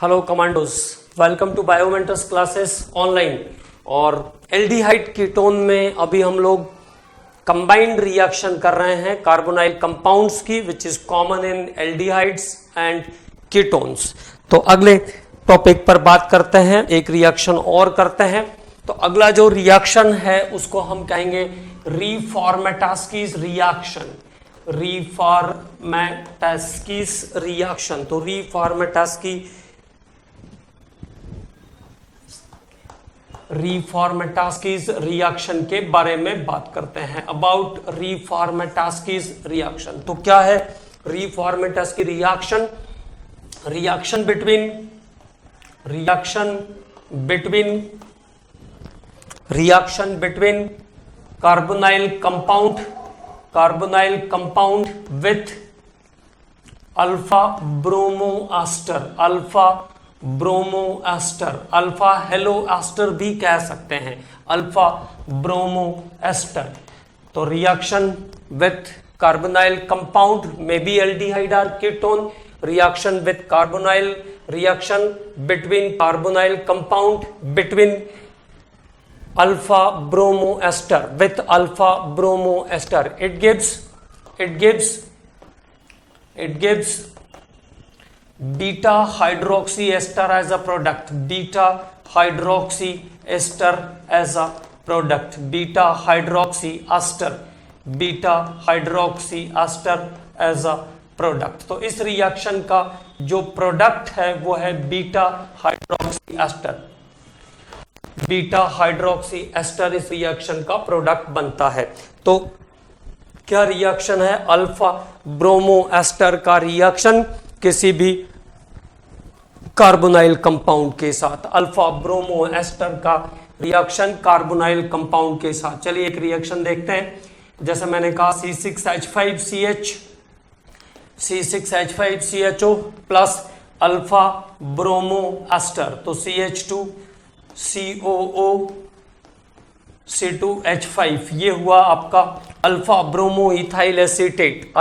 Hello commandos, welcome to Biomentors classes online. और aldehyde ketone में अभी हम लोग कंबाइंड रिएक्शन कर रहे हैं कार्बोनाइल कंपाउंड्स की, which is common in aldehydes and ketones. तो अगले टॉपिक पर बात करते हैं, एक रिएक्शन और करते हैं। तो अगला जो रिएक्शन है उसको हम कहेंगे रीफॉर्मेटास्कीज रिएक्शन। रीफॉर्मेटास्कीज रिएक्शन, तो रीफॉर्मेटास्कीज रिएक्शन के बारे में बात करते हैं। अबाउट रीफॉर्मेटास्कीज रिएक्शन, तो क्या है Reformatsky reaction? Reaction between carbonyl compound with alpha bromo ester, alpha halo ester भी कह सकते हैं, अल्फा ब्रोमो एस्टर। तो reaction with carbonyl compound may be aldehyde और ketone, reaction with carbonyl, reaction between carbonyl compound between alpha bromo ester with alpha bromo ester. It gives beta hydroxy ester as a product, beta hydroxy ester as a product, beta hydroxy ester as a product. तो इस reaction का जो product है वो है beta hydroxy ester. Beta hydroxy ester इस reaction का product बनता है। तो क्या रिएक्शन है? अल्फा ब्रोमो एस्टर का रिएक्शन किसी भी कार्बोनाइल कंपाउंड के साथ, अल्फा ब्रोमो एस्टर का रिएक्शन कार्बोनाइल कंपाउंड के साथ। चलिए एक रिएक्शन देखते हैं। जैसे मैंने कहा C6H5CHO plus alpha bromo ester, तो CH2COO C2H5, ये हुआ आपका अल्फा ब्रोमो इथाइल एसीटेट।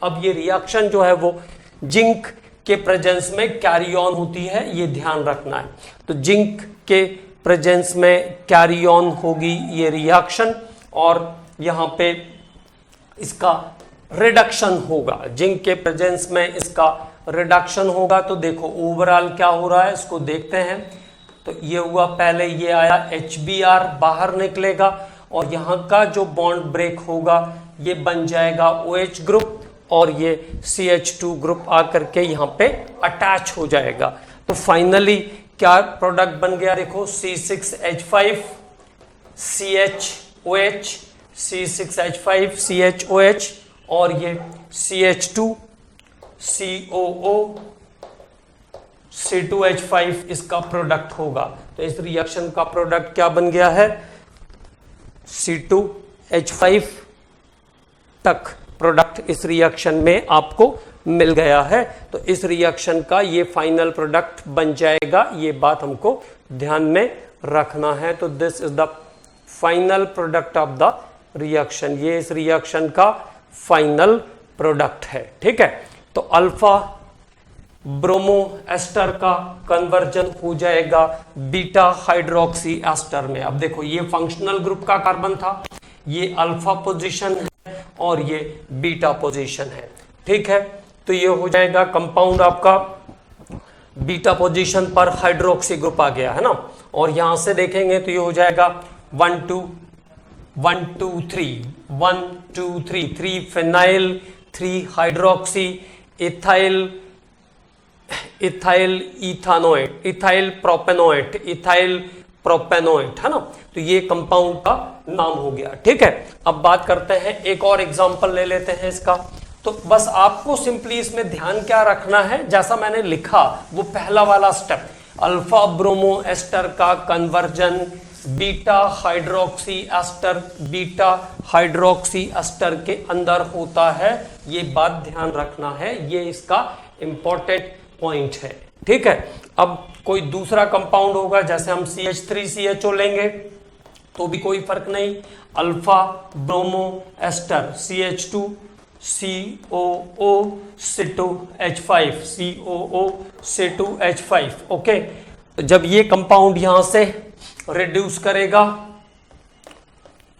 अब ये रिएक्शन जो है वो जिंक के प्रेजेंस में कैरी ऑन होती है, ये ध्यान रखना है। तो जिंक के प्रेजेंस में कैरी ऑन होगी ये रिएक्शन और यहां पे इसका रिडक्शन होगा, जिंक के प्रेजेंस में इसका रिडक्शन होगा। तो देखो ओवरऑल क्या हो रहा है इसको देखते हैं। तो ये हुआ, पहले ये आया HBr बाहर निकलेगा और यहाँ का जो बॉन्ड ब्रेक होगा ये बन जाएगा OH ग्रुप और ये CH2 ग्रुप आकर के यहाँ पे अटैच हो जाएगा। तो फाइनली क्या प्रोडक्ट बन गया? देखो C6H5CHOH और ये CH2COO C2H5 इसका प्रोडक्ट होगा। तो इस रिएक्शन का प्रोडक्ट क्या बन गया है? C2H5 तक प्रोडक्ट इस रिएक्शन में आपको मिल गया है। तो इस रिएक्शन का ये फाइनल प्रोडक्ट बन जाएगा, ये बात हमको ध्यान में रखना है। तो this is the final product of the reaction, ये इस रिएक्शन का फाइनल प्रोडक्ट है। ठीक है, तो अल्फा ब्रोमो एस्टर का कन्वर्जन हो जाएगा बीटा हाइड्रोक्सी एस्टर में। अब देखो ये फंक्शनल ग्रुप का कार्बन था, ये अल्फा पोजीशन है और ये बीटा पोजीशन है। ठीक है, तो ये हो जाएगा कंपाउंड आपका बीटा पोजीशन पर हाइड्रोक्सी ग्रुप आ गया है ना। और यहां से देखेंगे तो ये हो जाएगा 1 2 3 3 फिनाइल 3 हाइड्रोक्सी इथाइल प्रोपेनोएट है ना। तो ये कंपाउंड का नाम हो गया। ठीक है, अब बात करते हैं, एक और एग्जांपल ले लेते हैं इसका। तो बस आपको सिंपली इसमें ध्यान क्या रखना है, जैसा मैंने लिखा वो पहला वाला स्टेप, अल्फा ब्रोमो एस्टर का कन्वर्जन बीटा हाइड्रोक्सी एस्टर के अंदर होता है, ये बात ध्यान रखना है, ये इसका इंपॉर्टेंट पॉइंट है। ठीक है, अब कोई दूसरा कंपाउंड होगा, जैसे हम CH3CHO लेंगे तो भी कोई फर्क नहीं, alpha bromo ester CH2 COO C2H5, COO C2H5। Okay, तो जब ये कंपाउंड यहां से रिड्यूस करेगा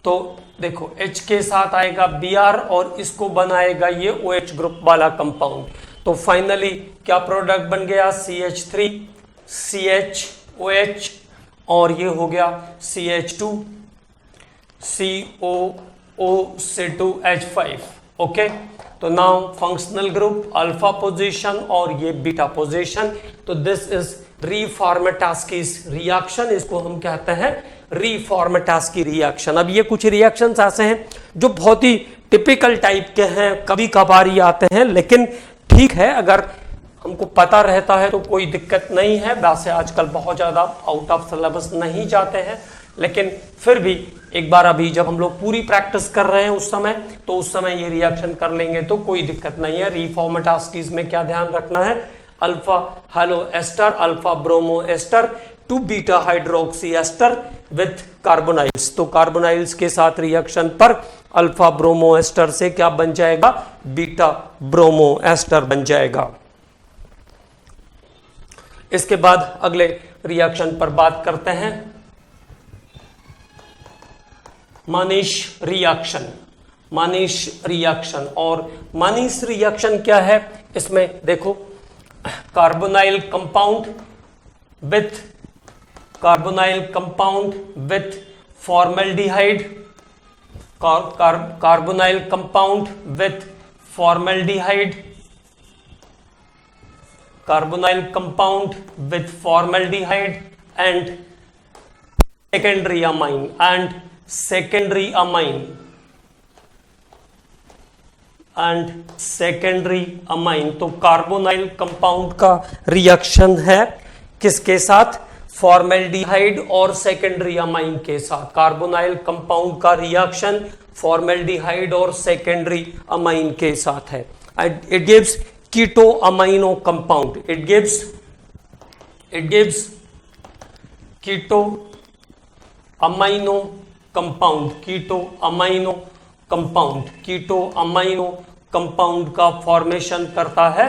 तो देखो H के साथ आएगा Br और इसको बनाएगा ये OH ग्रुप वाला कंपाउंड। तो फाइनली क्या प्रोडक्ट बन गया, CH3 CHOH और ये हो गया CH2 COO C2H5। ओके, तो now functional group alpha position और ये बीटा पोजीशन। तो दिस इज रीफॉर्मेटास्कीज रिएक्शन, इसको हम कहते हैं रीफॉर्मेटास्की रिएक्शन। अब ये कुछ रिएक्शंस ऐसे हैं जो बहुत ही टिपिकल टाइप के हैं, कभी कभार ही आते हैं, लेकिन ठीक है अगर हमको पता रहता है तो कोई दिक्कत नहीं है। वैसे आजकल बहुत ज्यादा आउट ऑफ सिलेबस नहीं जाते हैं, लेकिन फिर भी एक बार अभी जब हम लोग पूरी प्रैक्टिस कर रहे हैं उस समय ये रिएक्शन कर लेंगे तो कोई दिक्कत नहीं है। रीफॉर्मेटास्कीज में क्या ध्यान रखना है, alpha halo ester alpha bromo ester to beta hydroxy ester with carbonyls. तो कार्बोनाइल्स के साथ रिएक्शन पर अल्फा ब्रोमो एस्टर से क्या बन जाएगा, बीटा ब्रोमो एस्टर बन जाएगा। इसके बाद अगले रिएक्शन पर बात करते हैं, मानिश रिएक्शन। मानिश रिएक्शन, और मानिश रिएक्शन क्या है, इसमें देखो carbonyl compound with formaldehyde, carbonyl compound with formaldehyde, carbonyl compound with formaldehyde and secondary amine. तो कार्बोनाइल कंपाउंड का रिएक्शन है किसके साथ, फॉर्मल्डिहाइड और सेकेंडरी अमाइन के साथ। कार्बोनाइल कंपाउंड का रिएक्शन फॉर्मल्डिहाइड और सेकेंडरी अमाइन के साथ है। It gives keto amino compound, it gives keto amino compound, keto amino compound का फॉर्मेशन करता है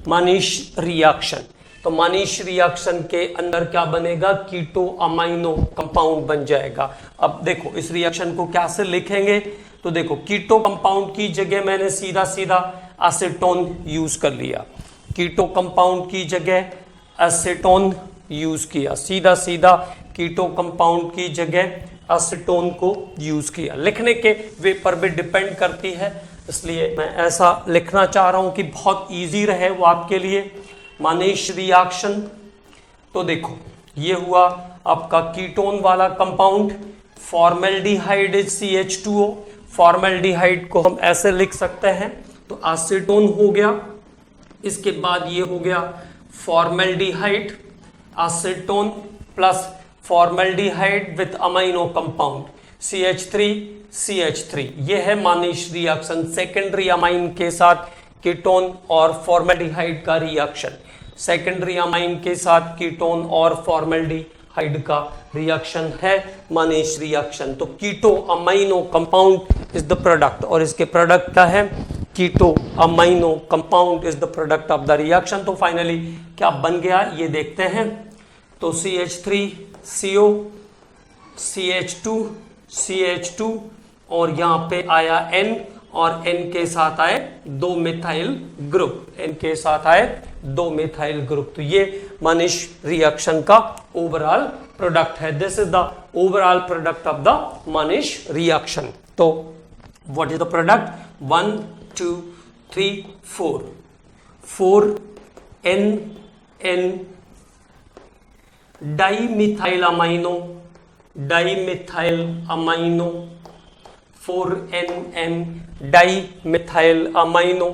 मानिश रिएक्शन। तो मानिश रिएक्शन के अंदर क्या बनेगा, कीटो अमाइनो कंपाउंड बन जाएगा। अब देखो इस रिएक्शन को कैसे लिखेंगे, तो देखो कीटो कंपाउंड की जगह मैंने सीधा सीधा एसीटोन यूज कर लिया, कीटो कंपाउंड की जगह एसीटोन यूज किया, सीधा सीधा कीटो कंपाउंड की जगह एसीटोन को यूज किया। लिखने के वे पर भी डिपेंड करती है, इसलिए मैं ऐसा लिखना चाह रहा हूं कि बहुत इजी रहे वो आपके लिए। मानिश रिएक्शन, तो देखो ये हुआ आपका कीटोन वाला compound, formaldehyde is CH2O, formaldehyde को हम ऐसे लिख सकते हैं, तो एसीटोन हो गया, इसके बाद ये हो गया formaldehyde, acetone plus formaldehyde with amino compound CH3 ये है मानिश रिएक्शन। सेकेंडरी अमाइन के साथ कीटोन और फॉर्मल्डिहाइड का रिएक्शन, सेकेंडरी अमाइन के साथ कीटोन और फॉर्मल्डिहाइड का रिएक्शन है मानिश रिएक्शन। तो keto amino compound is the product, और इसके प्रोडक्ट क्या है, keto amino compound is the product of the reaction. तो फाइनली क्या बन गया ये देखते हैं, तो CH3CO CH2 और यहाँ पे आया N, और N के साथ आए दो मिथाइल ग्रुप, N के साथ आए दो मिथाइल ग्रुप। तो ये मानिश रिएक्शन का ओवरऑल प्रोडक्ट है। This is the overall product of the Mannich reaction. तो what is the product, 1 2 3 4 N dimethyl amino 4NN dimethyl amino,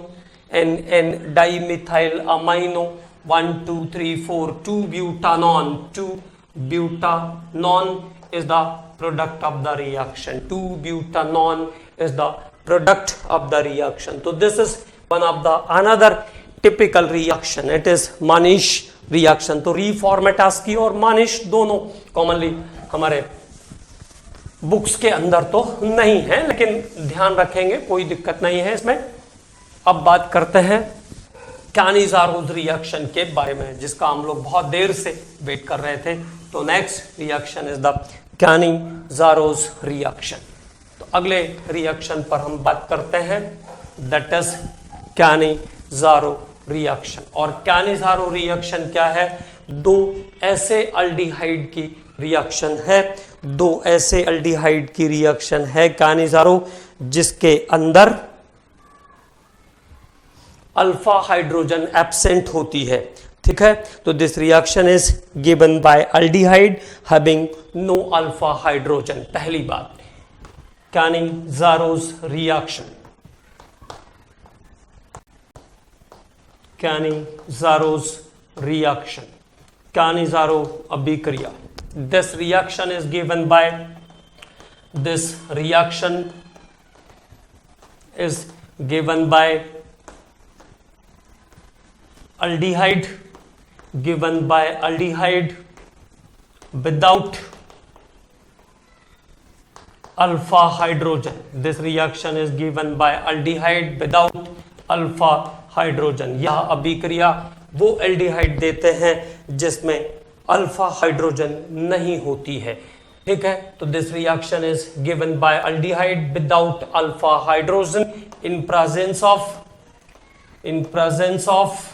NN dimethyl amino, 1 2 3 4 2 butanol is the product of the reaction, 2 butanol is the product of the reaction. So this is one of the another typical reaction, it is Mannich reaction. तो Reformatsky और मानिश दोनों commonly हमारे books के अंदर तो नहीं है, लेकिन ध्यान रखेंगे कोई दिक्कत नहीं है इसमें। अब बात करते हैं कैनिज़ारोस रिएक्शन के बारे में, जिसका हम लोग बहुत देर से वेट कर रहे थे। तो next reaction is the Cannizzaro's reaction. तो अगले रिएक्शन पर हम बात करते हैं, दैट इज कैनिज़ारो रिएक्शन। और कैनिज़ारो रिएक्शन क्या है? दो ऐसे अल्डिहाइड की रिएक्शन है, दो ऐसे अल्डिहाइड की रिएक्शन है कैनिज़ारो, जिसके अंदर अल्फा हाइड्रोजन एब्सेंट होती है। ठीक है, तो this reaction is given by aldehyde having no alpha hydrogen. पहली बात, Cannizzaro's reaction, Cannizzaro's reaction, Cannizzaro अभिक्रिया। This reaction is given by, this reaction is given by aldehyde, given by aldehyde without alpha hydrogen. This reaction is given by aldehyde without alpha hydrogen. यह अभिक्रिया वो aldehyde देते हैं जिसमें alpha hydrogen नहीं होती है। ठीक है, तो this reaction is given by aldehyde without alpha hydrogen in presence of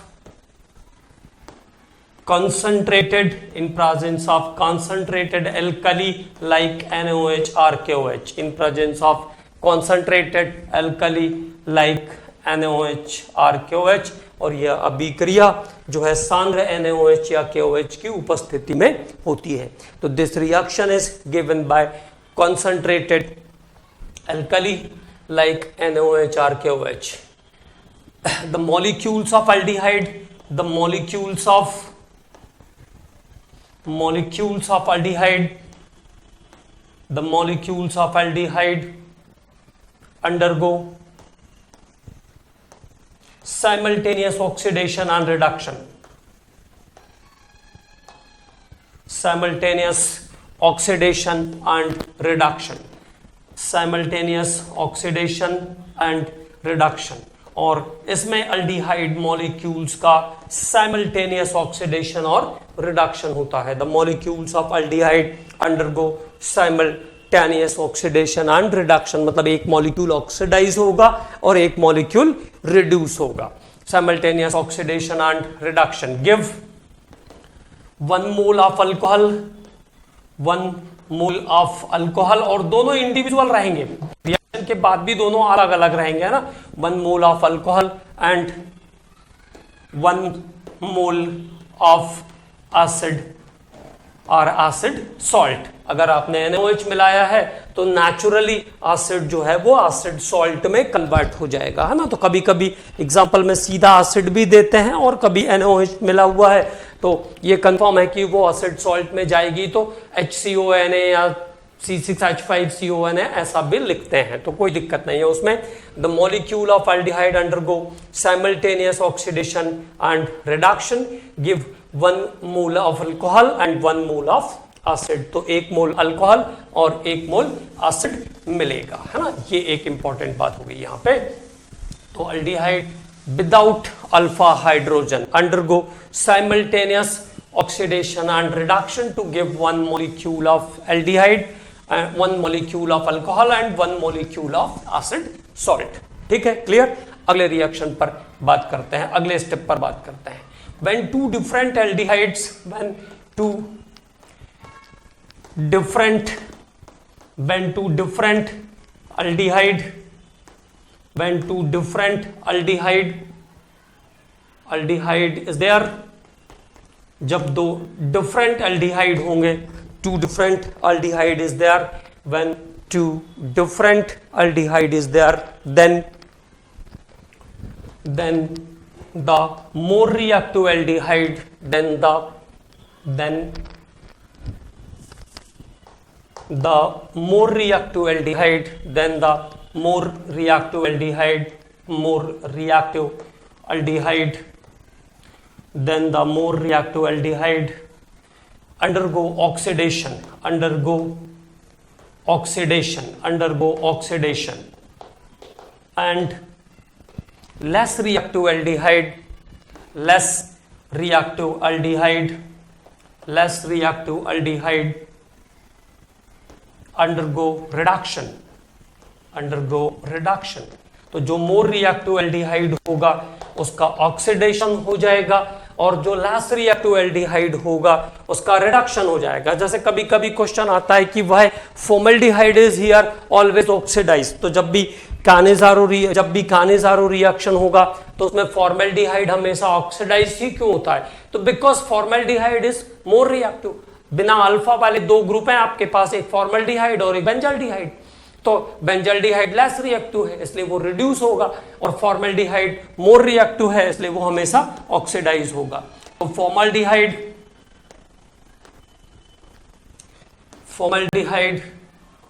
concentrated alkali like NaOH or KOH, in presence of concentrated alkali like NaOH or KOH। और यह अभिक्रिया जो है सांद्र NaOH या KOH की उपस्थिति में होती है। तो this reaction is given bye concentrated alkali like NaOH or KOH। the molecules of aldehyde, the molecules of aldehyde, the molecules of aldehyde undergo simultaneous oxidation and reduction, simultaneous oxidation and reduction, simultaneous oxidation and reduction। और इसमें aldehyde molecules का simultaneous oxidation और reduction होता है। The molecules of aldehyde undergo simultaneous oxidation and reduction, मतलब एक molecule oxidise होगा और एक मॉलिक्यूल रिड्यूस होगा। Simultaneous oxidation and reduction give 1 mole of alcohol, 1 mole of alcohol, और दोनों इंडिविजुअल रहेंगे, रिएक्शन के बाद भी दोनों अलग अलग रहेंगे, है ना। 1 mole of alcohol and 1 mole of acid और एसिड सॉल्ट। अगर आपने NaOH मिलाया है तो नेचुरली एसिड जो है वो एसिड सॉल्ट में कन्वर्ट हो जाएगा, है ना। तो कभी कभी एग्जांपल में सीधा एसिड भी देते हैं और कभी NaOH मिला हुआ है तो ये कंफर्म है कि वो एसिड सॉल्ट में जाएगी, तो HCONA या C6H5CONA ऐसा भी लिखते हैं, तो कोई दिक्कत नहीं है उसमें। The molecule of aldehyde undergo simultaneous oxidation and reduction give 1 mole of alcohol and 1 mole of acid. तो 1 मोल अल्कोहल और 1 मोल एसिड मिलेगा, है ना। ये एक इंपॉर्टेंट बात हो गई यहाँ पे। तो aldehyde without alpha hydrogen undergo simultaneous oxidation and reduction to give 1 molecule of aldehyde, 1 molecule of alcohol and 1 molecule of acid salt। ठीक है, क्लियर। अगले रिएक्शन पर बात करते हैं, अगले स्टेप पर बात करते हैं। when two different aldehydes, when two different aldehyde is there, जब दो डिफरेंट एल्डिहाइड होंगे, 2 different aldehyde is there, when 2 different aldehyde is there, then the more reactive aldehyde, then the more reactive aldehyde, then the more reactive aldehyde, then the more reactive aldehyde undergo oxidation and less reactive aldehyde, less reactive aldehyde, less reactive aldehyde undergo reduction, undergo reduction। तो जो more reactive aldehyde होगा उसका oxidation हो जाएगा और जो less reactive aldehyde होगा उसका रिडक्शन हो जाएगा। जैसे कभी कभी क्वेश्चन आता है कि वह formaldehyde is here always oxidise, तो जब भी कानेजारो रिएक्शन होगा तो उसमें फॉर्मल्डिहाइड हमेशा ऑक्सीडाइज ही क्यों होता है? तो because formaldehyde is more reactive. बिना अल्फा वाले दो ग्रुप हैं आपके पास, एक फॉर्मल्डिहाइड और एक बेंजल्डिहाइड। तो बेंजल्डिहाइड लेस रिएक्टिव है इसलिए वो रिड्यूस होगा और फॉर्मल्डिहाइड मोर रिएक्टिव है इसलिए वो हमेशा ऑक्सीडाइज होगा। तो formaldehyde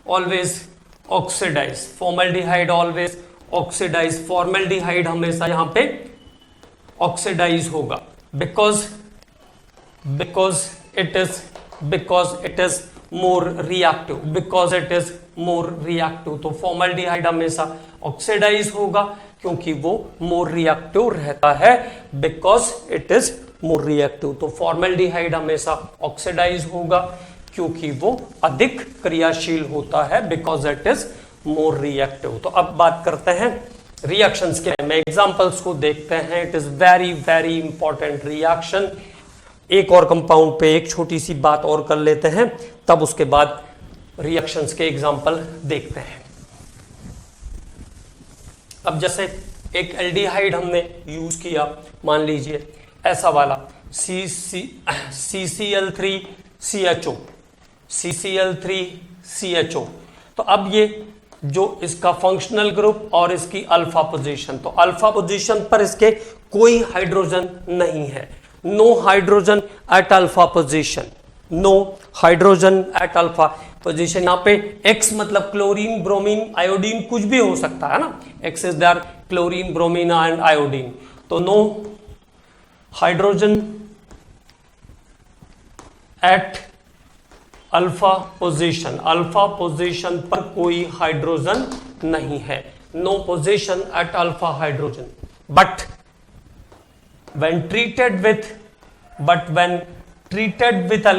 always oxidise, formaldehyde always oxidise, formaldehyde हमेशा यहां पे ऑक्सीडाइज होगा because it is more reactive, because it is more reactive. तो फॉर्मल्डिहाइड हमेशा ऑक्सीडाइज होगा क्योंकि वो मोर रिएक्टिव रहता है, because it is more reactive. तो फॉर्मल्डिहाइड हमेशा ऑक्सीडाइज होगा क्योंकि वो अधिक क्रियाशील होता है, because it is more reactive. तो अब बात करते हैं रिएक्शंस के, में एग्जांपल्स को देखते हैं। It is very very important reaction. एक और कंपाउंड पे एक छोटी सी बात और कर लेते हैं, तब उसके बाद रिएक्शंस के एग्जांपल देखते हैं। अब जैसे एक एल्डिहाइड हमने यूज किया, मान लीजिए ऐसा वाला CCl3CHO, CCl3CHO। तो अब ये जो इसका फंक्शनल ग्रुप और इसकी अल्फा पोजीशन, तो अल्फा पोजीशन पर इसके कोई हाइड्रोजन नहीं है, no hydrogen at alpha position, no hydrogen at alpha position. यहां पे X मतलब क्लोरीन, ब्रोमीन, आयोडीन कुछ भी हो सकता है ना, X is there chlorine, bromine and iodine. तो no hydrogen at alpha position, alpha position पर कोई हाइड्रोजन नहीं है, no position at alpha hydrogen. But when treated with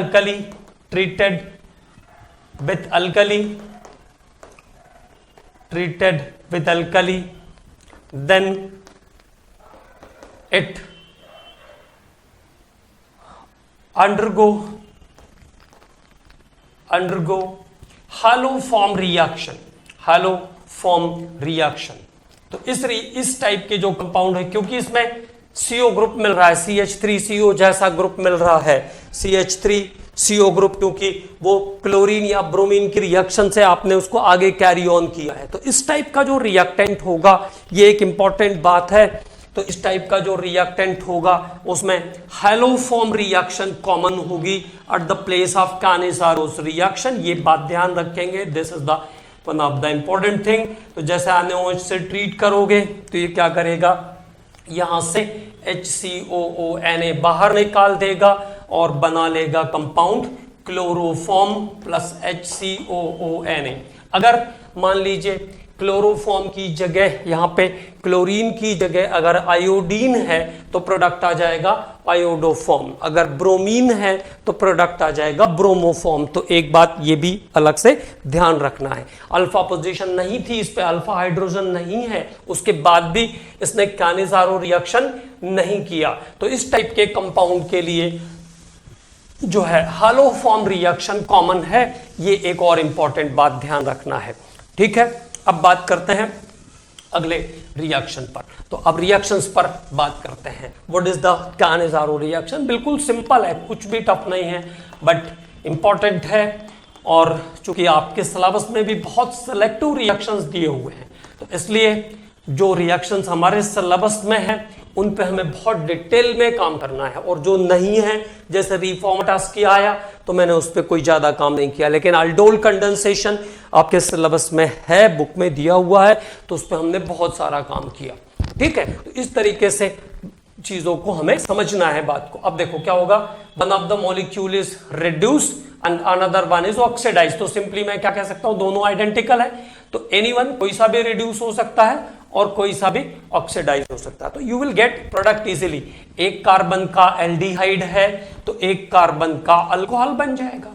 alkali, then it undergo haloform reaction। तो इस टाइप के जो compound है, क्योंकि इसमें CO ग्रुप मिल रहा है, CH3CO जैसा ग्रुप मिल रहा है, CH3CO ग्रुप, क्योंकि वो क्लोरीन या ब्रोमीन की रिएक्शन से आपने उसको आगे कैरी ऑन किया है। तो इस टाइप का जो रिएक्टेंट होगा, ये एक इंपॉर्टेंट बात है। तो इस टाइप का जो रिएक्टेंट होगा उसमें हैलोफॉर्म रिएक्शन कॉमन होगी at the place of Cannizzaro's reaction. ये बात ध्यान रखेंगे, this is the one of the important thing. तो जैसे आने से ट्रीट करोगे तो ये क्या करेगा, यहां से HCOONA बाहर निकाल देगा और बना लेगा कंपाउंड क्लोरोफॉर्म प्लस HCOONA। अगर मान लीजिए क्लोरोफॉर्म की जगह, यहां पे क्लोरीन की जगह अगर आयोडीन है तो प्रोडक्ट आ जाएगा आयोडोफॉर्म, अगर ब्रोमीन है तो प्रोडक्ट आ जाएगा ब्रोमोफॉर्म। तो एक बात ये भी अलग से ध्यान रखना है, अल्फा पोजीशन नहीं थी, इस पे अल्फा हाइड्रोजन नहीं है, उसके बाद भी इसने कानेजारो रिएक्शन नहीं किया। तो इस टाइप के कंपाउंड के लिए जो है हालोफॉर्म रिएक्शन कॉमन है, ये एक और इंपॉर्टेंट बात ध्यान रखना है। ठीक है, अब बात करते हैं अगले रिएक्शन पर। तो अब रिएक्शंस पर बात करते हैं। What is the Cannizzaro reaction? बिल्कुल सिंपल है, कुछ भी टफ नहीं है, बट इंपॉर्टेंट है। और चूंकि आपके सिलेबस में भी बहुत सिलेक्टिव रिएक्शंस दिए हुए हैं, तो इसलिए जो रिएक्शंस हमारे सिलेबस में है उन पे हमें बहुत डिटेल में काम करना है, और जो नहीं है, जैसे रिफॉर्मेटास की आया तो मैंने उस पर कोई ज्यादा काम नहीं किया, लेकिन अल्डोल कंडेंसेशन आपके सिलेबस में है, बुक में दिया हुआ है, तो उस पर हमने बहुत सारा काम किया। ठीक है, तो इस तरीके से चीजों को हमें समझना है बात को। अब देखो क्या होगा, one of the molecule is reduce and another one is oxidise. तो सिंपली मैं क्या कह सकता हूं, दोनों आइडेंटिकल है, तो एनीवन कोई सा भी रिड्यूस हो सकता है और कोई सा भी ऑक्सीडाइज हो सकता है। तो you will get product easily. एक कार्बन का एल्डिहाइड है तो एक कार्बन का अल्कोहल बन जाएगा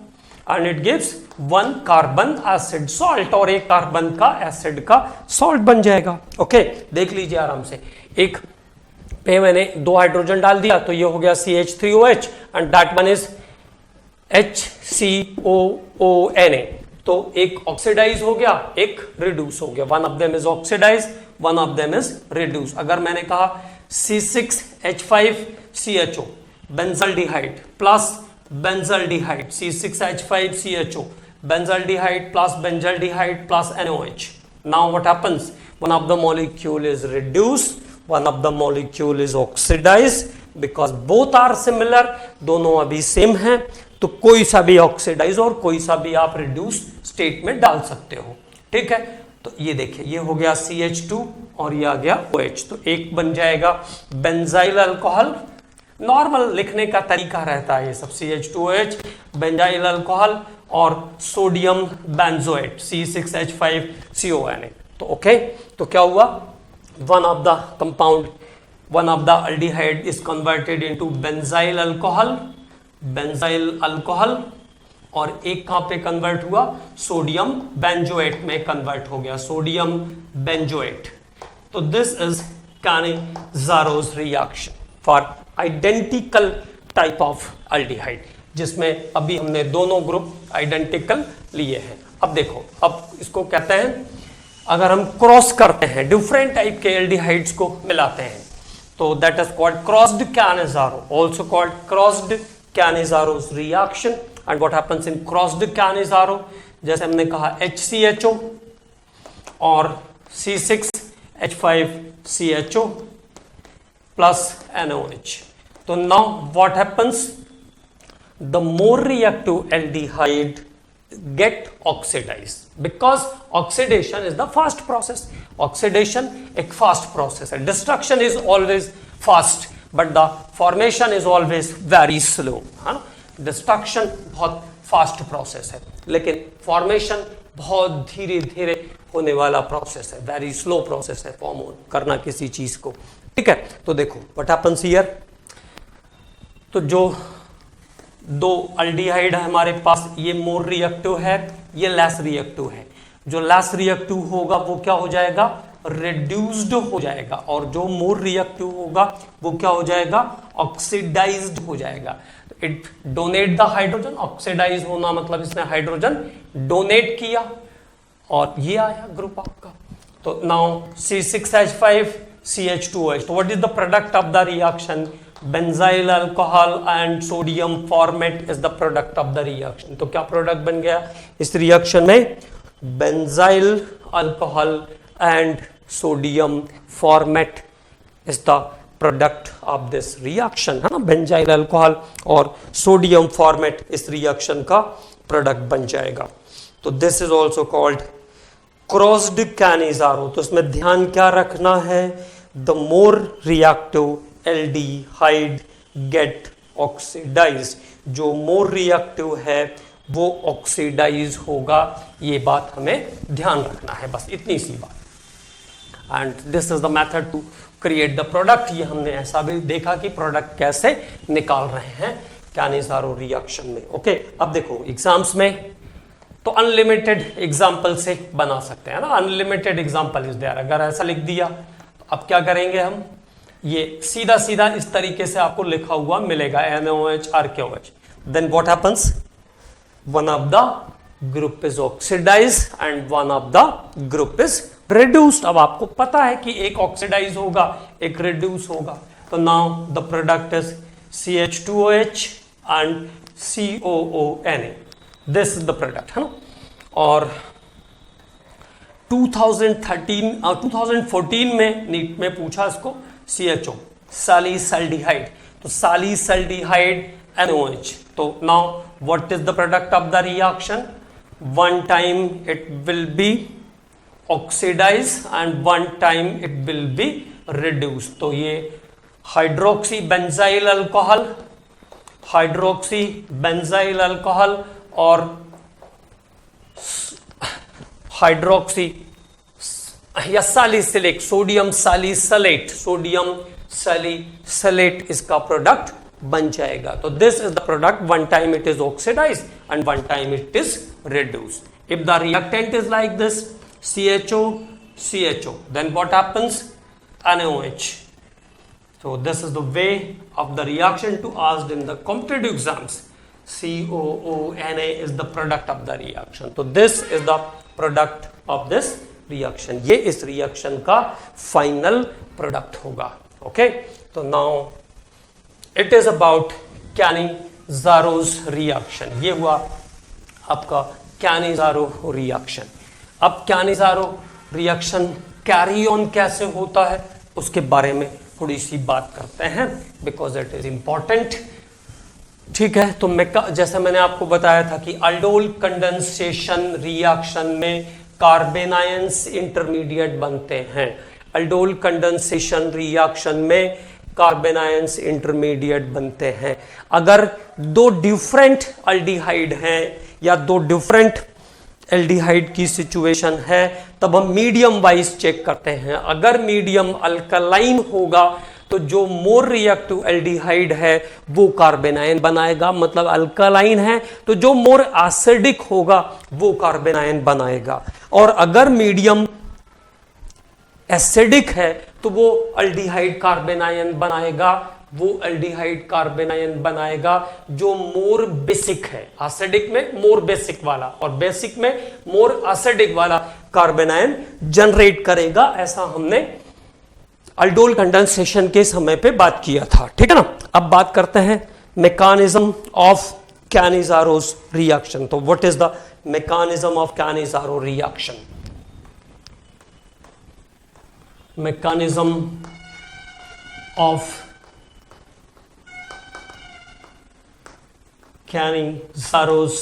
and it gives 1 carbon acid salt, और एक कार्बन का एसिड का सॉल्ट बन जाएगा। ओके, देख लीजिए आराम से। एक पे मैंने 2 हाइड्रोजन डाल दिया तो ये हो गया CH3OH and that one is HCOONA। तो एक ऑक्सीडाइज हो गया, एक रिड्यूस हो गया। One of them is oxidise, one of them is reduce. अगर मैंने कहा C6H5CHO benzaldehyde plus benzaldehyde, C6H5CHO benzaldehyde plus benzaldehyde plus NOH। Now what happens? One of the molecule is reduced, one of the molecule is oxidized because both are similar, दोनों अभी same हैं, तो कोई सा भी ऑक्सीडाइज और कोई सा भी आप रिड्यूस स्टेट में डाल सकते हो। ठीक है, तो ये देखिए ये हो गया CH2 और ये आ गया OH, तो एक बन जाएगा बेंजाइल अल्कोहल। नॉर्मल लिखने का तरीका रहता है ये सब, CH2OH बेंजाइल अल्कोहल और सोडियम बेंजोएट C6H5CONA। तो ओके, तो क्या हुआ, one of the compound, one of the aldehyde is converted into benzyl alcohol, और एक कहां पे कन्वर्ट हुआ, सोडियम बेंजोएट में कन्वर्ट हो गया, सोडियम बेंजोएट। तो this is Cannizaro's reaction for identical type of aldehyde, जिसमें अभी हमने दोनों ग्रुप आइडेंटिकल लिए हैं। अब देखो, अब इसको कहते हैं अगर हम क्रॉस करते हैं, डिफरेंट टाइप के एल्डिहाइड्स को मिलाते हैं, तो that is called crossed Cannizzaro, also called crossed Cannizaro's reaction. And what happens in crossed Cannizzaro, जैसे हमने कहा HCHO और C6H5CHO प्लस NOH। तो now what happens, the more reactive aldehyde get oxidized because oxidation is the fast process. Oxidation एक fast process है, destruction is always fast but the formation is always very slow, है ना। destruction बहुत fast process है लेकिन formation बहुत धीरे धीरे होने वाला process है, very slow process है फॉर्म करना किसी चीज को। ठीक है, तो देखो what happens here, तो जो दो अल्डिहाइड है हमारे पास, ये मोर रिएक्टिव है, ये लेस रिएक्टिव है। जो लेस रिएक्टिव होगा वो क्या हो जाएगा, रिड्यूस्ड हो जाएगा, और जो मोर रिएक्टिव होगा वो क्या हो जाएगा, ऑक्सीडाइज्ड हो जाएगा। It donate the hydrogen, oxidise होना मतलब इसने हाइड्रोजन डोनेट किया और ये आया ग्रुप आपका। तो नाउ C6H5CH2OH, तो what is the product of the reaction, benzyl alcohol and sodium format is the product of the reaction. तो क्या प्रोडक्ट बन गया इस रिएक्शन में, benzyl alcohol and sodium format is the product of this reaction, है ना। Benzyl alcohol और sodium format इस रिएक्शन का प्रोडक्ट बन जाएगा। तो this is also called crossed Cannizzaro। तो इसमें ध्यान क्या रखना है, the more reactive aldehyde gate oxidise, जो मोर रिएक्टिव है वो ऑक्सीडाइज होगा, ये बात हमें ध्यान रखना है, बस इतनी सी बात। And this is the method to create the product. ये हमने ऐसा भी देखा कि प्रोडक्ट कैसे निकाल रहे हैं Cannizzaro रिएक्शन में। ओके, अब देखो एग्जाम्स में तो अनलिमिटेड एग्जाम्पल से बना सकते हैं ना, अनलिमिटेड एग्जाम्पल इज देयर। अगर ऐसा लिख दिया तो अब क्या करेंगे हम, ये सीधा सीधा इस तरीके से आपको लिखा हुआ मिलेगा NOH RKOH। Then what happens, one of the group is oxidised and one of the group is reduced. अब आपको पता है कि एक ऑक्सीडाइज होगा एक रिड्यूस होगा, तो now the product is CH2OH and COONA, this is the product, है ना। और 2014 में नीट में पूछा इसको, CHO सैलिसल्डिहाइड, तो सैलिसल्डिहाइड NOH। तो now what is the product of the reaction, one time it will be oxidise and one time it will be reduce. तो ये हाइड्रोक्सी बेंजाइल अल्कोहल और हाइड्रोक्सी या salicylic, sodium salicylate, sodium salicylate इसका product बन जाएगा। तो this is the product, one time it is oxidise and one time it is reduced. If the reactant is like this, CHO, CHO, then what happens? NaOH. So this is the way of the reaction to asked in the competitive exams. COONA is the product of the reaction. So this is the product of this reaction. ये इस reaction का final product होगा. Okay? So now it is about Cannizaro's reaction. ये हुआ आपका Cannizzaro reaction. अब Cannizzaro reaction carry on कैसे होता है उसके बारे में थोड़ी सी बात करते हैं, बिकॉज इट इज इंपॉर्टेंट। ठीक है, तो जैसे मैंने आपको बताया था कि अल्डोल कंडेंसेशन रिएक्शन में कार्बेनायंस इंटरमीडिएट बनते हैं। अल्डोल कंडेंसेशन रिएक्शन में कार्बेनायंस इंटरमीडिएट बनते हैं। अगर दो डिफरेंट अल्डिहाइड हैं या दो डिफरेंट एल्डिहाइड की सिचुएशन है तब हम मीडियम वाइज चेक करते हैं। अगर मीडियम अल्कलाइन होगा तो जो मोर रिएक्टिव एल्डिहाइड है वो कार्बेनायन बनाएगा, मतलब अल्कलाइन है तो जो मोर एसिडिक होगा वो कार्बेनायन बनाएगा। और अगर मीडियम एसिडिक है तो वो अल्डिहाइड कार्बेनायन बनाएगा, वो अल्डिहाइड कार्बेनायन बनाएगा जो मोर बेसिक है। एसिडिक में मोर बेसिक वाला और बेसिक में मोर एसिडिक वाला कार्बेनायन जनरेट करेगा। ऐसा हमने अल्डोल कंडेंसेशन के समय पे बात किया था। ठीक है ना। अब बात करते हैं मैकेनिज्म ऑफ कैनिजारोस रिएक्शन। तो what is the mechanism of Cannizzaro reaction? Mechanism of Cannizaro's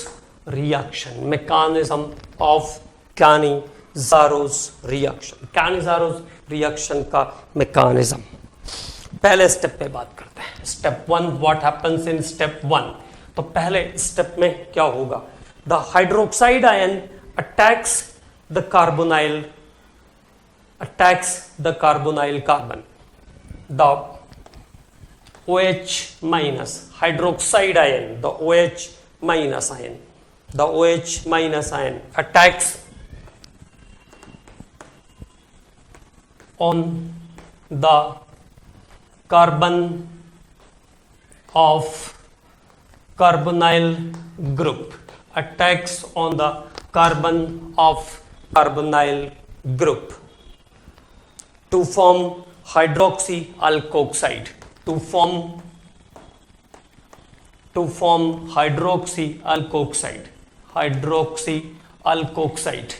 reaction. Mechanism of Cannizaro's reaction. Cannizaro's reaction का mechanism. पहले स्टेप पे बात करते हैं। Step 1, what happens in step 1? तो पहले स्टेप में क्या होगा? The hydroxide ion attacks the carbonyl carbon. The OH minus hydroxide ion, the OH minus ion attacks on the carbon of carbonyl group, attacks on the carbon of carbonyl group to form hydroxy alkoxide. To form hydroxy alkoxide.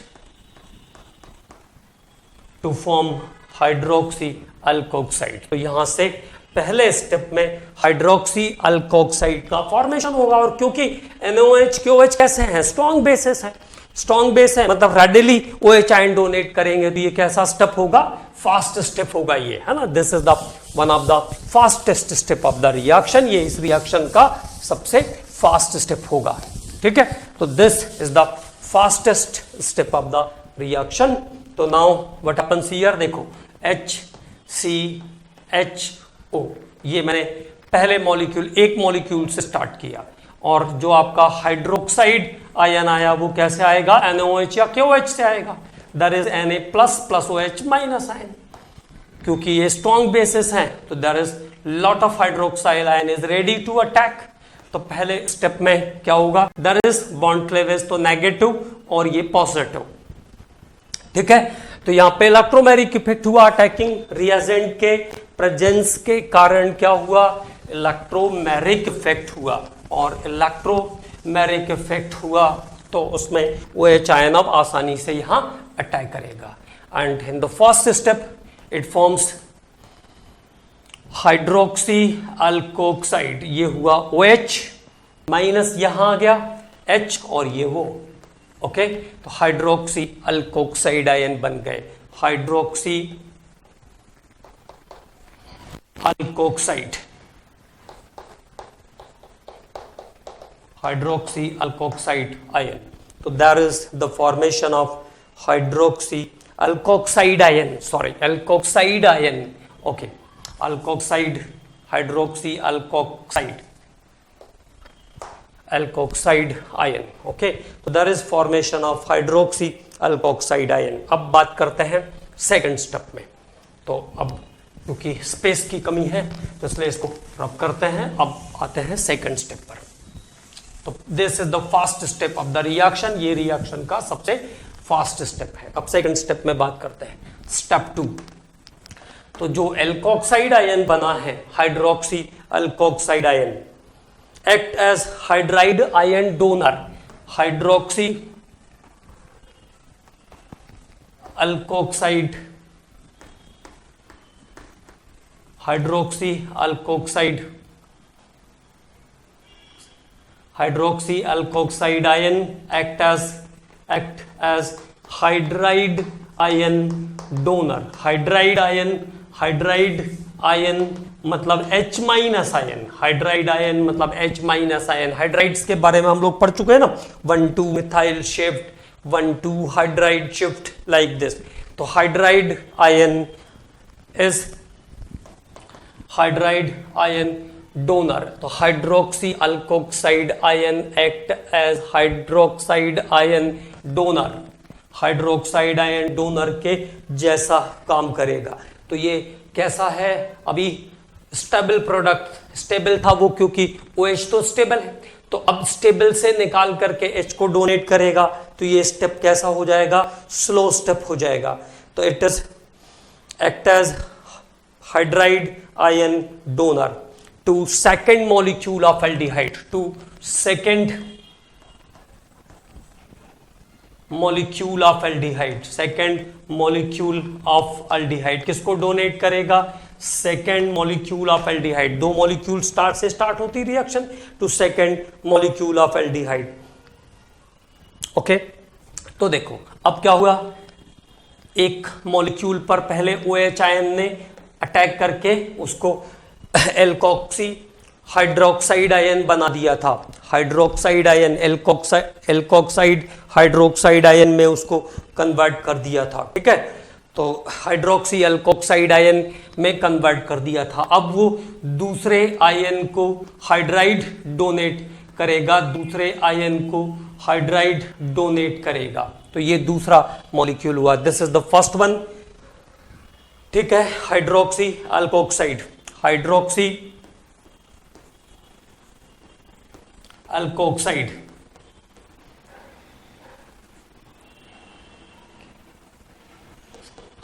To form hydroxy alkoxide. तो यहां से पहले step में hydroxy alkoxide का formation होगा। और क्योंकि NaOH KOH कैसे हैं? स्ट्रॉन्ग बेसिस है। स्ट्रॉन्ग बेस है मतलब रेडिली OH आयन डोनेट करेंगे। तो ये कैसा स्टेप होगा? फास्ट स्टेप होगा ये, है ना। This is the one of the fastest step of the reaction. ये इस रिएक्शन का सबसे फास्ट स्टेप होगा। ठीक है, तो this is the fastest step of the reaction. तो नाउ व्हाट हैपेंस हियर? देखो HCHO, ये मैंने पहले मॉलिक्यूल, एक मॉलिक्यूल से स्टार्ट किया और जो आपका हाइड्रोक्साइड आयन आया वो कैसे आएगा? NaOH या KOH से आएगा। There is Na plus OH minus ion. क्योंकि ये स्ट्रॉन्ग बेसिस हैं तो there is lot of hydroxyl ion is ready to attack. तो पहले स्टेप में क्या होगा? There is bond cleavage, तो नेगेटिव और ये पॉजिटिव। ठीक है, तो यहाँ पे इलेक्ट्रोमेरिक इफेक्ट हुआ अटैकिंग रिएजेंट के प्रेजेंस के कारण। क्या हुआ? इलेक्ट्रोमेरिक इफेक्ट हुआ। और इलेक्ट्रोमेरिक इफेक्ट हुआ तो उसमें OH आयन अब आसानी से यहां अटैक करेगा। And in the first step it forms hydroxy alkoxide. ये हुआ OH माइनस, यहां आ गया H और ये वो। ओके, तो हाइड्रोक्सी अल्कोक्साइड आयन बन गए। Hydroxy alkoxide, hydroxy alkoxide ion. So there is the formation of hydroxy alkoxide ion, sorry alkoxide ion, okay, alkoxide, hydroxy alkoxide, alkoxide ion, okay. तो there is formation of hydroxy alkoxide ion. अब बात करते हैं second step में। तो अब क्योंकि space की कमी है तो इसलिए इसको रब करते हैं। अब आते हैं सेकंड स्टेप पर। तो this is the fast step of the reaction, ये रिएक्शन का सबसे फास्ट स्टेप है। अब सेकंड स्टेप में बात करते हैं, स्टेप 2। तो जो एल्कोक्साइड आयन बना है, hydroxy alkoxide ion, act as hydride ion donor, hydroxy alkoxide, hydroxy alkoxide, hydroxy alkoxide ion act as hydride ion donor. Hydride ion मतलब H minus ion, hydride ion मतलब H माइनस आयन। हाइड्राइड्स के बारे में हम लोग पढ़ चुके हैं ना, 1,2 methyl shift, 1,2 hydride shift, like this. तो hydride ion is hydride ion donor. तो hydroxy alkoxide ion act as hydroxide ion donor, hydroxide ion donor के जैसा काम करेगा। तो ये कैसा है, अभी स्टेबल प्रोडक्ट, स्टेबल था वो क्योंकि OH तो स्टेबल है, तो अब स्टेबल से निकाल करके H को डोनेट करेगा। तो ये स्टेप कैसा हो जाएगा, स्लो स्टेप हो जाएगा। तो it is act as hydride ion donor to second molecule of aldehyde, to second molecule of aldehyde, second molecule of aldehyde किसको डोनेट करेगा, second molecule of aldehyde. 2 molecule से स्टार्ट होती reaction, to second molecule of aldehyde, okay. तो देखो अब क्या हुआ, एक मॉलिक्यूल पर पहले OH आयन ने अटैक करके उसको एल्कोक्सी हाइड्रोक्साइड आयन बना दिया था। Hydroxide ion alkoxide hydroxide ion में उसको कन्वर्ट कर दिया था, ठीक है। तो हाइड्रोक्सी एल्कोक्साइड आयन में कन्वर्ट कर दिया था। अब वो दूसरे आयन को हाइड्राइड डोनेट करेगा, दूसरे आयन को हाइड्राइड डोनेट करेगा। तो ये दूसरा मॉलिक्यूल हुआ, this is the first one, ठीक है। Hydroxy alkoxide, hydroxy alkoxide,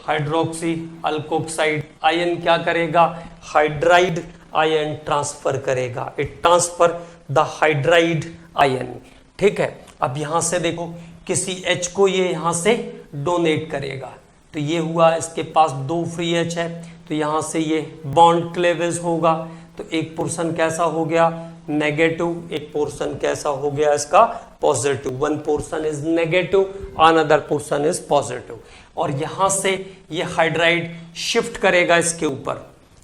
hydroxy alkoxide ion क्या करेगा, हाइड्राइड आयन ट्रांसफर करेगा, it transfer the hydride ion, ठीक है। अब यहां से देखो किसी H को ये यहां से डोनेट करेगा, तो ये हुआ, इसके पास 2 फ्री H है, तो यहां से ये बॉन्ड क्लेवेज होगा। तो एक पोर्शन कैसा हो गया, नेगेटिव, एक पोर्शन कैसा हो गया इसका, positive. 1 portion is negative, another portion is positive. और यहां से ये हाइड्राइड शिफ्ट करेगा इसके ऊपर,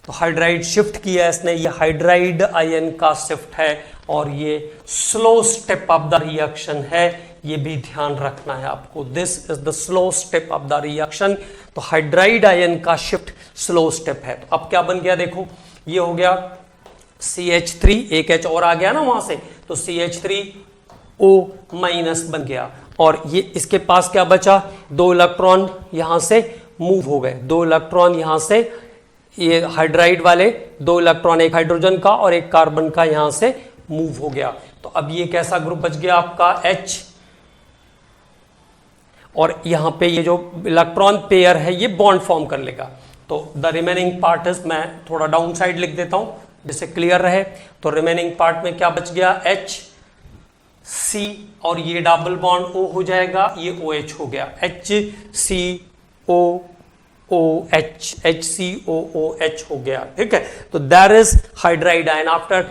तो हाइड्राइड शिफ्ट किया इसने, ये हाइड्राइड आयन का शिफ्ट है और ये slow step of the reaction है, ये भी ध्यान रखना है आपको। This is the slow step of the reaction. तो हाइड्राइड आयन का शिफ्ट स्लो स्टेप है। तो अब क्या बन गया देखो, ये हो गया CH3, एक H और आ गया ना वहां से, तो CH3O माइनस बन गया। और ये इसके पास क्या बचा, 2 इलेक्ट्रॉन यहां से मूव हो गए, 2 इलेक्ट्रॉन यहां से, ये हाइड्राइड वाले 2 इलेक्ट्रॉन, एक हाइड्रोजन का और एक कार्बन का यहां से मूव हो गया। तो अब ये कैसा ग्रुप बच गया आपका, H, और यहां पे ये जो इलेक्ट्रॉन पेयर है ये बॉन्ड फॉर्म कर लेगा। तो द रिमेनिंग पार्ट इज, मैं थोड़ा डाउन साइड लिख देता हूं जिससे क्लियर रहे। तो रिमेनिंग पार्ट में क्या बच गया, H C, और ये डबल बॉन्ड O हो जाएगा, ये OH हो गया, HCOOH, HCOOH हो गया, ठीक है। तो that is hydride ion. After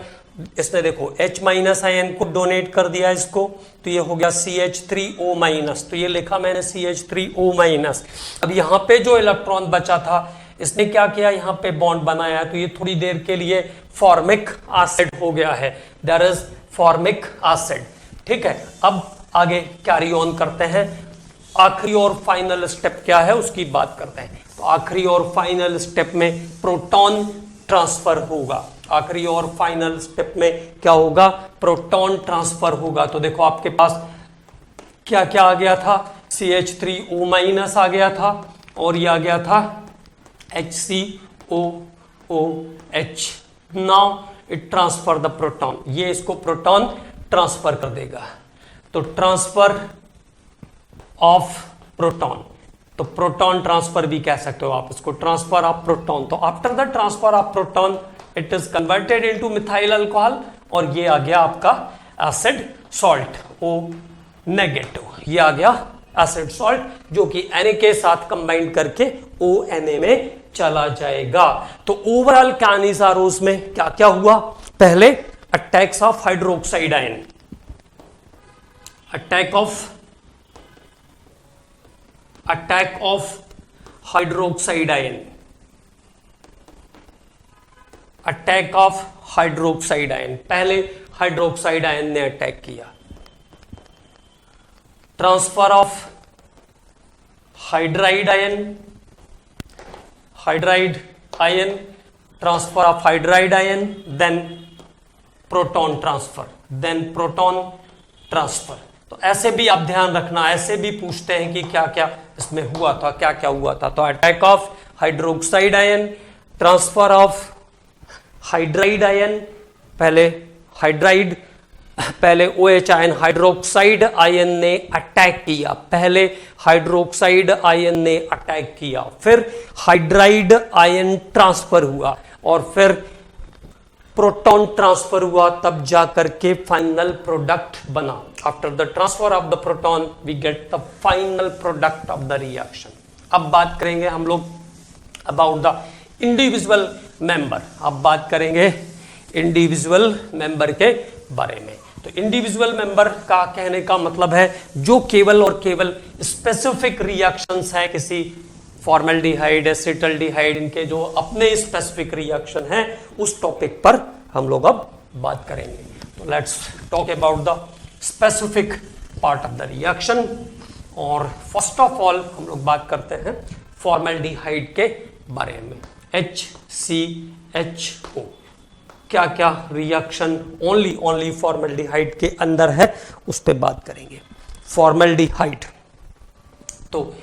इसने देखो H माइनस आयन को डोनेट कर दिया इसको, तो ये हो गया CH3O माइनस, तो ये लिखा मैंने CH3O माइनस। अब यहाँ पे जो इलेक्ट्रॉन बचा था इसने क्या किया, यहाँ पे बॉन्ड बनाया, तो ये थोड़ी देर के लिए फॉर्मिक एसिड हो गया है, दैट इज फॉर्मिक एसिड, ठीक है। अब आगे कैरी ऑन करते हैं, आखिरी और फाइनल स्टेप क्या है उसकी बात करते हैं। तो आखिरी और फाइनल स्टेप में प्रोटॉन ट्रांसफर होगा। आखिरी और फाइनल स्टेप में क्या होगा? प्रोटॉन ट्रांसफर होगा। तो देखो आपके पास क्या क्या आ गया था? CH3O- आ गया था और ये आ गया था HCOOH। Now it transfer the proton, ये इसको प्रोटॉन ट्रांसफर कर देगा। तो ट्रांसफर ऑफ प्रोटॉन, तो प्रोटॉन ट्रांसफर भी कह सकते हो आप इसको, ट्रांसफर ऑफ प्रोटॉन। तो after the transfer of proton it is converted into methyl alcohol और ये आ गया आपका एसिड सॉल्ट O-, ये आ गया एसिड सॉल्ट जो कि Na के साथ कंबाइन करके ONA में चला जाएगा। तो ओवरऑल कैनिसारोस में क्या क्या हुआ? पहले attacks of hydroxide ion, attack of hydroxide ion, attack of hydroxide ion, पहले हाइड्रोक्साइड आयन ने अटैक किया। Transfer of hydride ion, transfer of hydride ion, then proton transfer, तो ऐसे भी आप ध्यान रखना, ऐसे भी पूछते हैं कि क्या क्या इसमें हुआ था, क्या क्या हुआ था। तो attack of hydroxide ion, transfer of hydride ion, पहले OH आयन हाइड्रोक्साइड आयन ने अटैक किया, पहले हाइड्रोक्साइड आयन ने अटैक किया, फिर हाइड्राइड आयन ट्रांसफर हुआ और फिर प्रोटॉन ट्रांसफर हुआ, तब जाकर के फाइनल प्रोडक्ट बना। After the transfer of the proton we get the final product of the reaction. अब बात करेंगे हम लोग अबाउट द इंडिविजुअल मेंबर, अब बात करेंगे इंडिविजुअल मेंबर के बारे में। तो इंडिविजुअल मेंबर का कहने का मतलब है जो केवल और केवल स्पेसिफिक रिएक्शंस हैं, किसी फॉर्मल्डिहाइड, एसिटल्डिहाइड, इनके जो अपने स्पेसिफिक रिएक्शन हैं, उस टॉपिक पर हम लोग अब बात करेंगे। तो let's talk about the specific part of the reaction. और फर्स्ट ऑफ ऑल हम लोग बात करते हैं फॉर्मल्डिहाइड के बारे में। HCHO, क्या क्या रिएक्शन ओनली फॉर्मल्डिहाइड के अंदर है, उस पर बात करेंगे। फॉर्मल्डिहाइड, तो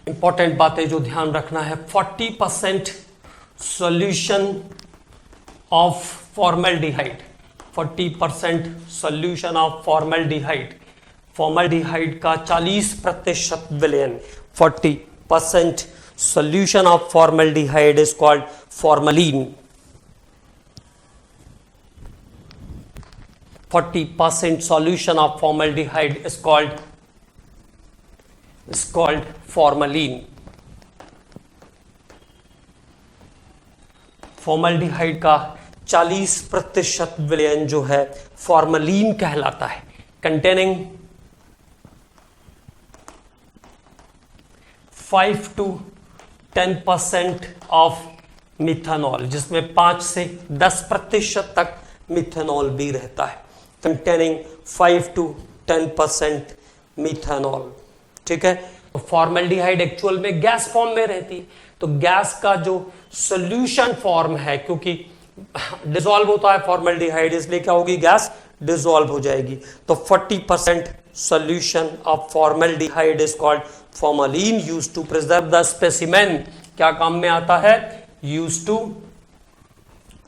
इंपॉर्टेंट बातें जो ध्यान रखना है, 40% solution of formaldehyde, 40% solution of formaldehyde, formaldehyde का 40% विलयन, 40% solution of formaldehyde is called formalin. 40% solution of formaldehyde is called formalin. Formaldehyde का 40% विलयन जो है फॉर्मलिन कहलाता है, कंटेनिंग 5 to 10% ऑफ मिथेनॉल, जिसमें 5 से 10% तक मिथेनॉल भी रहता है, कंटेनिंग 5 to 10% मिथेनॉल। ठीक है, तो फॉर्मल्डिहाइड एक्चुअल में गैस फॉर्म में रहती है, तो गैस का जो सॉल्यूशन फॉर्म है, क्योंकि डिसॉल्व होता है फॉर्मल्डिहाइड, इसलिए क्या होगी, गैस डिसॉल्व हो जाएगी। तो 40% solution of formaldehyde is called formalin, used to preserve the specimen। क्या काम में आता है, used to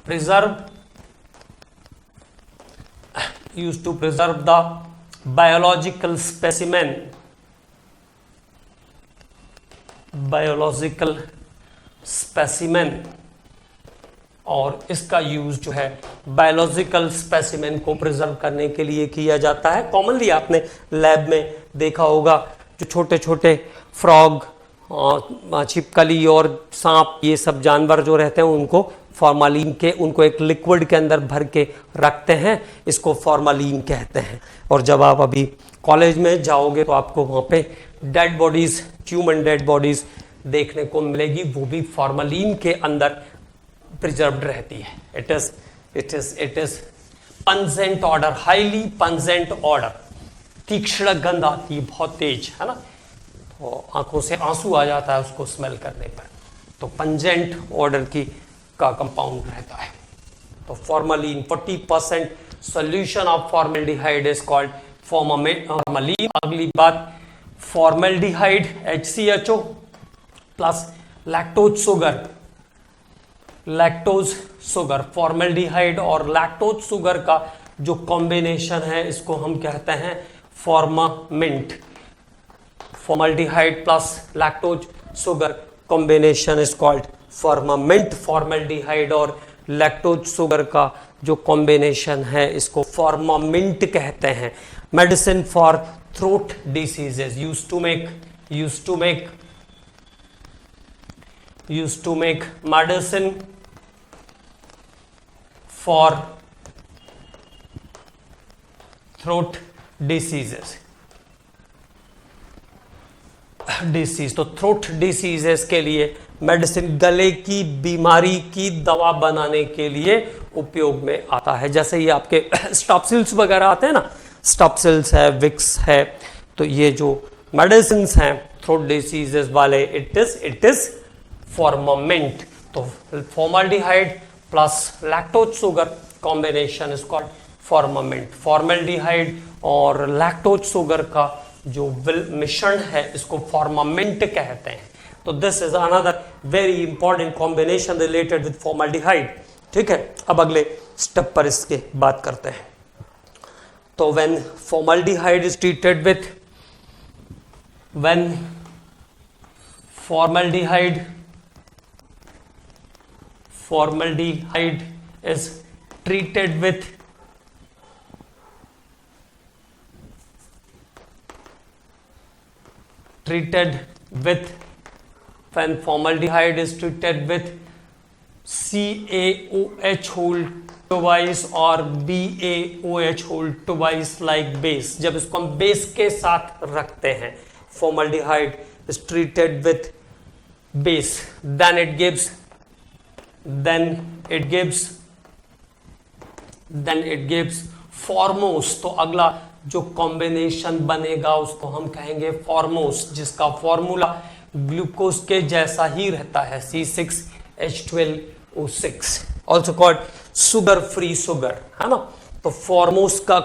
preserve the biological specimen, और इसका यूज जो है बायोलॉजिकल स्पेसिमेन को प्रिजर्व करने के लिए किया जाता है। कॉमनली आपने लैब में देखा होगा, जो छोटे छोटे फ्रॉग, छिपकली और सांप, ये सब जानवर जो रहते हैं, उनको फॉर्मालिन के, उनको एक लिक्विड के अंदर भर के रखते हैं, इसको फॉर्मालिन कहते हैं। और जब आप अभी कॉलेज में जाओगे तो आपको वहाँ पे dead bodies, human dead bodies देखने को मिलेगी, वो भी फॉर्मालिन के अंदर प्रिजर्व्ड रहती है। It is pungent order, highly pungent order, तीक्ष्ण गंध आती है, बहुत तेज, है ना। और आंखों से आंसू आ जाता है उसको स्मेल करने पर। तो पंजेंट ऑर्डर की का कंपाउंड रहता है। तो formalin 40% solution of formaldehyde is called formalin. अगली बात, formaldehyde HCHO plus lactose sugar, lactose sugar, formaldehyde और लैक्टोज शुगर का जो कॉम्बिनेशन है इसको हम कहते हैं Formamint. Formaldehyde plus lactose sugar combination is called Formamint. Formaldehyde और लैक्टोज शुगर का जो कॉम्बिनेशन है इसको फॉर्मामिंट कहते हैं। Medicine for throat diseases used to make medicine for throat diseases तो थ्रोट डिसीजेस के लिए मेडिसिन गले की बीमारी की दवा बनाने के लिए उपयोग में आता है। जैसे ये आपके स्टॉप्सिल्स वगैरह आते हैं ना, स्टॉप्सिल्स है, विक्स है, तो ये जो मेडिसिन हैं थ्रोट डिसीजेस वाले, इट इज फॉर्मामिंट। तो formaldehyde plus lactose sugar combination is called Formamint. Formaldehyde और लैक्टोज शुगर का जो मिश्रण है इसको फॉर्मामिंट कहते हैं। तो this is another very important combination related with formaldehyde. ठीक है, अब अगले स्टेप पर इसके बात करते हैं। तो when formaldehyde is treated with formaldehyde is treated with when formaldehyde is treated with CaOH whole twice or BaOH whole twice like base, जब इसको हम बेस के साथ रखते हैं, formaldehyde is treated with base, then it gives फॉर्मोस। तो अगला जो कॉम्बिनेशन बनेगा उसको हम कहेंगे फॉर्मोस, जिसका फॉर्मूला ग्लूकोज के जैसा ही रहता है, C6H12O6, also called sugar free sugar, है ना। तो फॉर्मोस का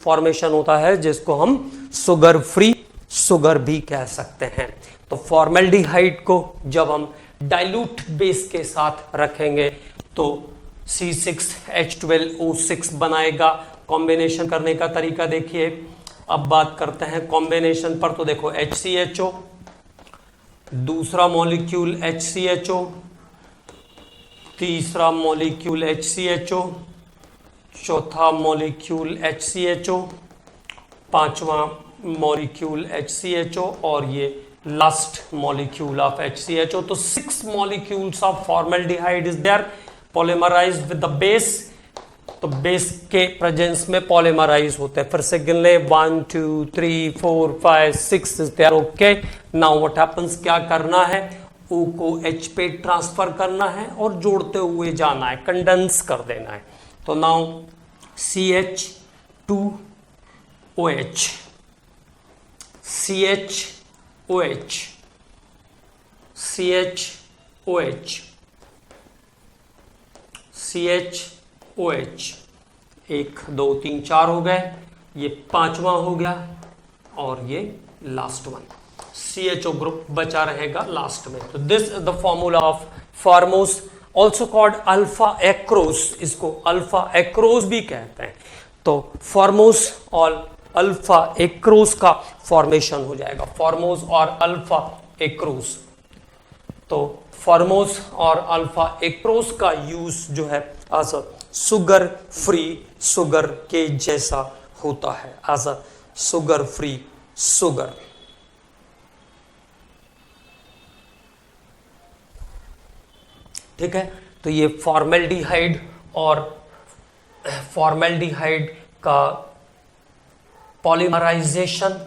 फॉर्मेशन होता है जिसको हम शुगर फ्री शुगर भी कह सकते हैं। तो फॉर्मल्डिहाइड को जब हम डाइल्यूट बेस के साथ रखेंगे तो C6H12O6 बनाएगा। कॉम्बिनेशन करने का तरीका देखिए। अब बात करते हैं कॉम्बिनेशन पर। तो देखो HCHO, दूसरा मॉलिक्यूल HCHO, तीसरा मॉलिक्यूल HCHO, चौथा मॉलिक्यूल HCHO, पांचवा मॉलिक्यूल HCHO और ये लास्ट मॉलिक्यूल ऑफ HCHO। तो 6 molecules of formaldehyde is there polymerized with the base। तो बेस के प्रेजेंस में पॉलीमराइज होते हैं। फिर से गिन ले, 1 2 3 4 5 6 is there. Okay, now what happens, क्या करना है, O को H पे ट्रांसफर करना है और जोड़ते हुए जाना है, कंडेंस कर देना है। तो now CH2OH, CHOH, CHOH, CHOH, 1 2 3 4 हो गए, ये पांचवा हो गया और ये लास्ट वन CHO ग्रुप बचा रहेगा लास्ट में। तो this is the formula of formose, also called alpha acrose, इसको अल्फा एक्रोस भी कहते हैं। तो फॉर्मोस और अल्फा एक्रोस का फॉर्मेशन हो जाएगा, फॉर्मोस और अल्फा एक्रोस। तो फॉर्मोस और अल्फा एक्रोस का यूज जो है as a sugar free sugar के जैसा होता है, as a sugar free sugar. ठीक है, तो ये फॉर्मल्डिहाइड और फॉर्मल्डिहाइड का पॉलीमराइजेशन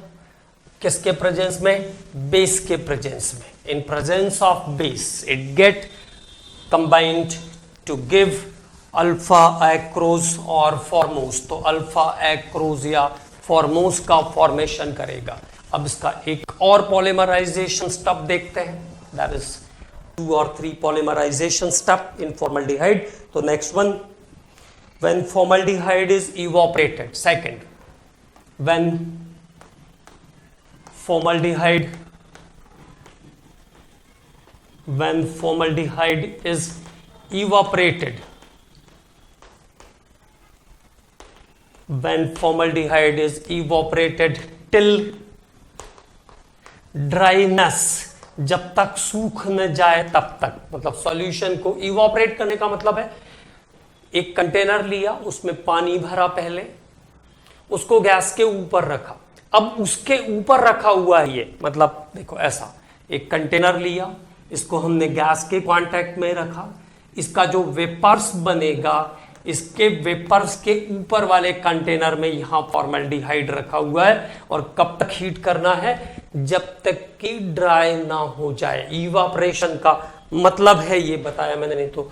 किसके प्रेजेंस में, बेस के प्रेजेंस में। In presence of base it get combined to give alpha acrose और फॉर्मोस। तो अल्फा एक्रोस या फॉर्मोस का फॉर्मेशन करेगा। अब इसका एक और पॉलीमराइजेशन स्टेप देखते हैं, that is 2 or 3 polymerization step in formaldehyde. तो next one, when formaldehyde is evaporated. Second, when formaldehyde is evaporated, when formaldehyde is evaporated till dryness, जब तक सूख न जाए तब तक, मतलब सॉल्यूशन को इवोपरेट करने का मतलब है एक कंटेनर लिया, उसमें पानी भरा, पहले उसको गैस के ऊपर रखा, अब उसके ऊपर रखा हुआ है ये, मतलब देखो ऐसा एक कंटेनर लिया, इसको हमने गैस के कांटेक्ट में रखा, इसका जो वेपर्स बनेगा, इसके वेपर्स के ऊपर वाले कंटेनर में यहां फॉर्मल्डिहाइड रखा हुआ है, और कब तक हीट करना है, जब तक कि ड्राई ना हो जाए। इवापरेशन का मतलब है ये बताया मैंने, नहीं तो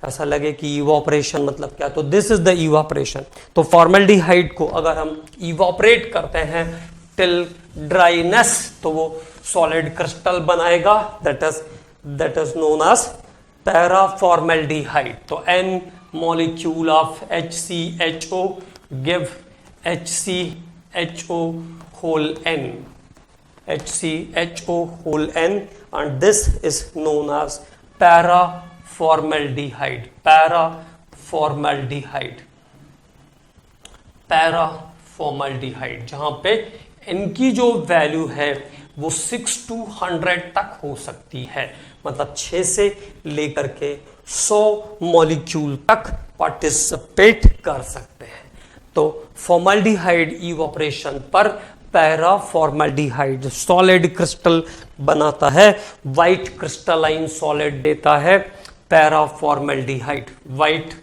ऐसा लगे कि इवापरेशन मतलब क्या, तो दिस इज द इवापरेशन। तो फॉर्मल्डिहाइड को अगर हम इवापरेट करते हैं टिल ड्राइनेस, तो वो सॉलिड क्रिस्टल बनाएगा, दैट इज नोन एज पैराफॉर्मल्डिहाइड। तो n molecule of HCHO give HCHO whole n, HCHO whole n, and this is known as paraformaldehyde, paraformaldehyde, जहां पे इनकी जो वैल्यू है वो 6 to 100 तक हो सकती है, मतलब 6 से लेकर के 100 मॉलिक्यूल तक पार्टिसिपेट कर सकते हैं। तो फॉर्मल्डिहाइड इवोपरेशन पर पैराफॉर्मल्डिहाइड सॉलिड क्रिस्टल बनाता है, व्हाइट क्रिस्टलाइन सॉलिड देता है पैराफॉर्मल्डिहाइड, व्हाइट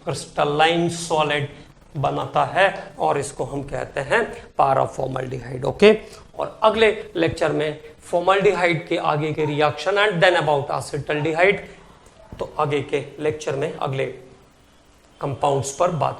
क्रिस्टलाइन सॉलिड बनाता है, और इसको हम कहते हैं पैराफॉर्मल्डिहाइड। ओके, और अगले लेक्चर में फॉर्मल्डिहाइड के आगे के reaction and then about acetaldehyde, तो आगे के लेक्चर में अगले कंपाउंड्स पर बात